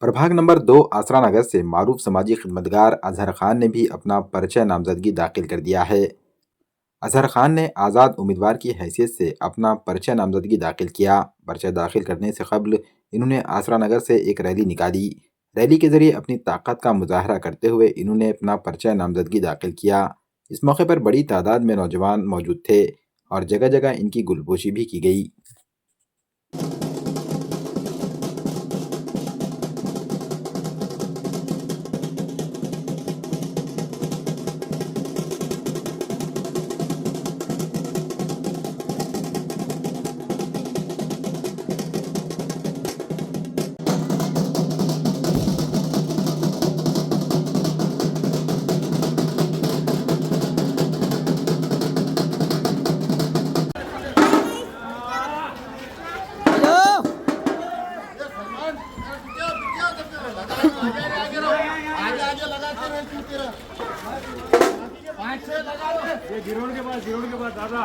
प्रभाग नंबर 2 आसरा नगर से मारूफ समाजी खिदमतगार अजहर खान ने भी अपना परिचय नामजदगी दाखिल कर दिया है। अजहर खान ने आज़ाद उम्मीदवार की हैसियत से अपना परिचय नामजदगी दाखिल किया। परिचय दाखिल करने से कबल इन्होंने आसरा नगर से एक रैली निकाली। रैली के जरिए अपनी ताकत का मुजाहरा करते हुए इन्होंने अपना परिचय नामजदगी दाखिल किया। इस मौके पर बड़ी तादाद में नौजवान मौजूद थे और जगह जगह इनकी गुलपोशी भी की गई। ये गिरोड के पास दादा